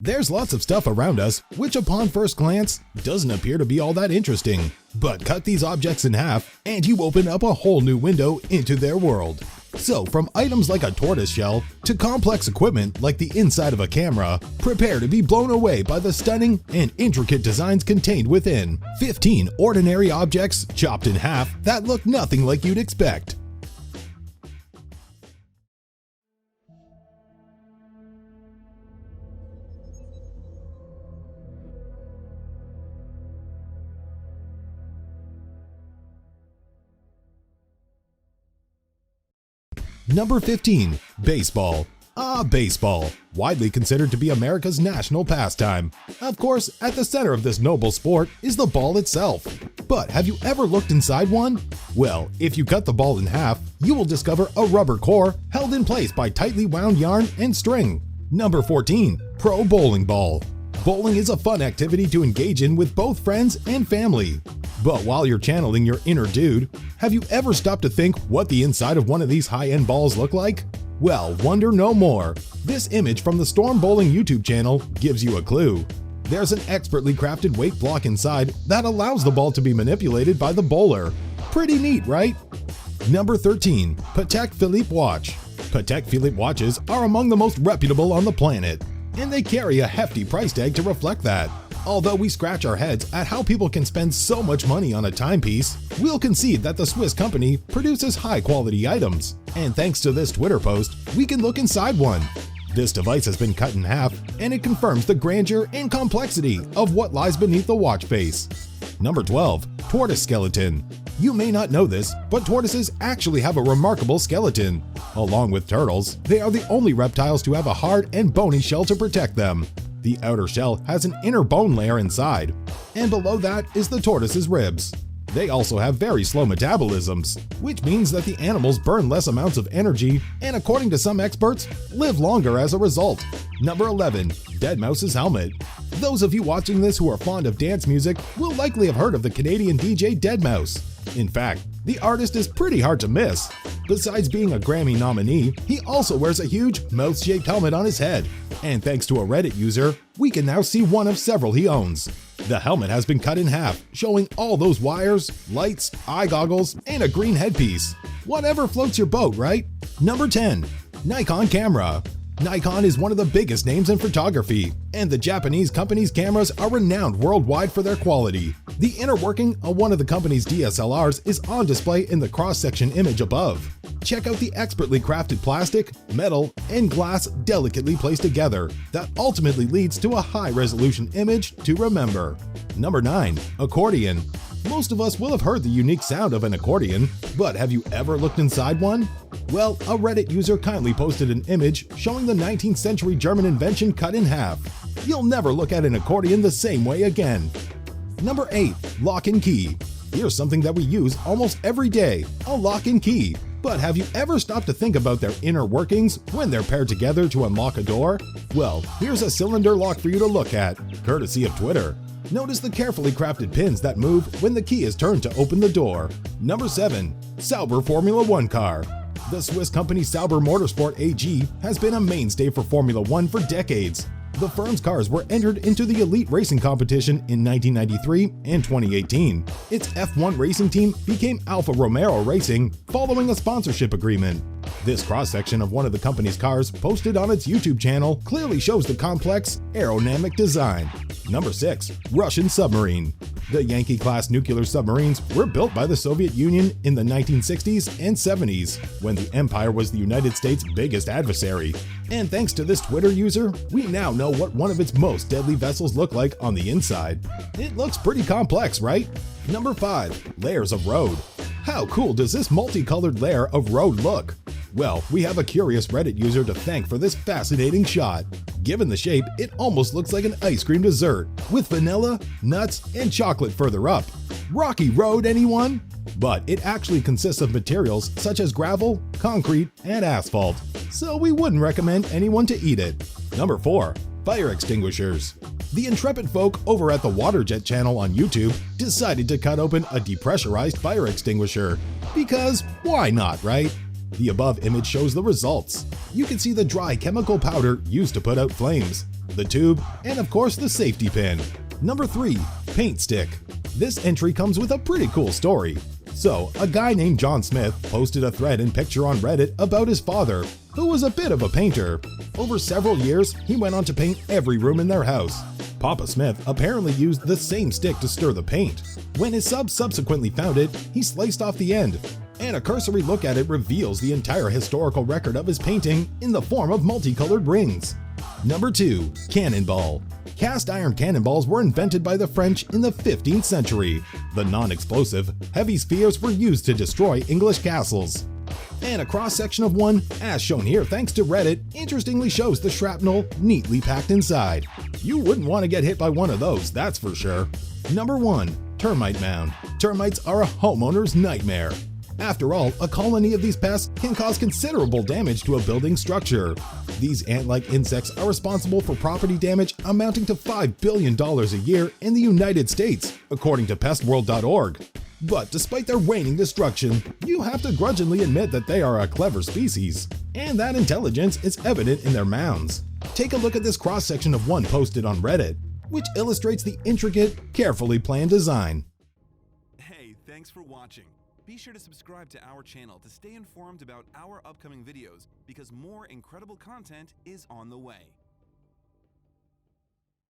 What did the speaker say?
There's lots of stuff around us which upon first glance doesn't appear to be all that interesting, but cut these objects in half and you open up a whole new window into their world. So from items like a tortoise shell to complex equipment like the inside of a camera, prepare to be blown away by the stunning and intricate designs contained within. 15 ordinary objects chopped in half that look nothing like you'd expect. Number 15. Baseball. Baseball, widely considered to be America's national pastime. Of course, at the center of this noble sport is the ball itself. But have you ever looked inside one? Well, if you cut the ball in half, you will discover a rubber core held in place by tightly wound yarn and string. Number 14. Pro bowling ball. Bowling is a fun activity to engage in with both friends and family. But while you're channeling your inner dude, have you ever stopped to think what the inside of one of these high-end balls look like? Well, wonder no more. This image from the Storm Bowling YouTube channel gives you a clue. There's an expertly crafted weight block inside that allows the ball to be manipulated by the bowler. Pretty neat, right? Number 13. Patek Philippe watch. Patek Philippe watches are among the most reputable on the planet, and they carry a hefty price tag to reflect that. Although we scratch our heads at how people can spend so much money on a timepiece, we'll concede that the Swiss company produces high-quality items. And thanks to this Twitter post, we can look inside one. This device has been cut in half, and it confirms the grandeur and complexity of what lies beneath the watch face. Number 12. Tortoise skeleton. You may not know this, but tortoises actually have a remarkable skeleton. Along with turtles, they are the only reptiles to have a hard and bony shell to protect them. The outer shell has an inner bone layer inside, and below that is the tortoise's ribs. They also have very slow metabolisms, which means that the animals burn less amounts of energy and, according to some experts, live longer as a result. Number 11. Deadmau5's helmet. Those of you watching this who are fond of dance music will likely have heard of the Canadian DJ Deadmau5. In fact, the artist is pretty hard to miss. Besides being a Grammy nominee, he also wears a huge mouth-shaped helmet on his head. And thanks to a Reddit user, we can now see one of several he owns. The helmet has been cut in half, showing all those wires, lights, eye goggles, and a green headpiece. Whatever floats your boat, right? Number 10. Nikon camera. Nikon is one of the biggest names in photography, and the Japanese company's cameras are renowned worldwide for their quality. The inner working of one of the company's DSLRs is on display in the cross-section image above. Check out the expertly crafted plastic, metal, and glass delicately placed together that ultimately leads to a high-resolution image to remember. Number 9. Accordion. Most of us will have heard the unique sound of an accordion, but have you ever looked inside one? Well, a Reddit user kindly posted an image showing the 19th century German invention cut in half. You'll never look at an accordion the same way again. Number 8. Lock and key. Here's something that we use almost every day, a lock and key. But have you ever stopped to think about their inner workings when they're paired together to unlock a door? Well, here's a cylinder lock for you to look at, courtesy of Twitter. Notice the carefully crafted pins that move when the key is turned to open the door. Number 7. Sauber Formula 1 car. The Swiss company Sauber Motorsport AG has been a mainstay for Formula 1 for decades. The firm's cars were entered into the elite racing competition in 1993 and 2018. Its F1 racing team became Alfa Romeo Racing following a sponsorship agreement. This cross-section of one of the company's cars posted on its YouTube channel clearly shows the complex aerodynamic design. Number 6. Russian submarine. The Yankee-class nuclear submarines were built by the Soviet Union in the 1960s and 70s, when the empire was the United States' biggest adversary. And thanks to this Twitter user, we now know what one of its most deadly vessels look like on the inside. It looks pretty complex, right? Number 5. Layers of road. How cool does this multicolored layer of road look? Well, we have a curious Reddit user to thank for this fascinating shot. Given the shape, it almost looks like an ice cream dessert, with vanilla, nuts, and chocolate further up. Rocky Road, anyone? But it actually consists of materials such as gravel, concrete, and asphalt, so we wouldn't recommend anyone to eat it. Number 4. Fire extinguishers. The intrepid folk over at the Waterjet channel on YouTube decided to cut open a depressurized fire extinguisher. Because why not, right? The above image shows the results. You can see the dry chemical powder used to put out flames. the tube, and of course the safety pin. Number 3. Paint stick. This entry comes with a pretty cool story. So, a guy named John Smith posted a thread and picture on Reddit about his father, who was a bit of a painter. Over several years, he went on to paint every room in their house. Papa Smith apparently used the same stick to stir the paint. When his sub subsequently found it, he sliced off the end, and a cursory look at it reveals the entire historical record of his painting in the form of multicolored rings. Number 2. Cannonball. Cast iron cannonballs were invented by the French in the 15th century. The non-explosive, heavy spheres were used to destroy English castles. And a cross-section of one, as shown here thanks to Reddit, interestingly shows the shrapnel neatly packed inside. You wouldn't want to get hit by one of those, that's for sure. Number 1. Termite mound. Termites are a homeowner's nightmare. After all, a colony of these pests can cause considerable damage to a building structure. These ant-like insects are responsible for property damage amounting to $5 billion a year in the United States, according to pestworld.org. But despite their waning destruction, you have to grudgingly admit that they are a clever species, and that intelligence is evident in their mounds. Take a look at this cross-section of one posted on Reddit, which illustrates the intricate, carefully planned design. Hey, thanks for watching. Be sure to subscribe to our channel to stay informed about our upcoming videos because more incredible content is on the way.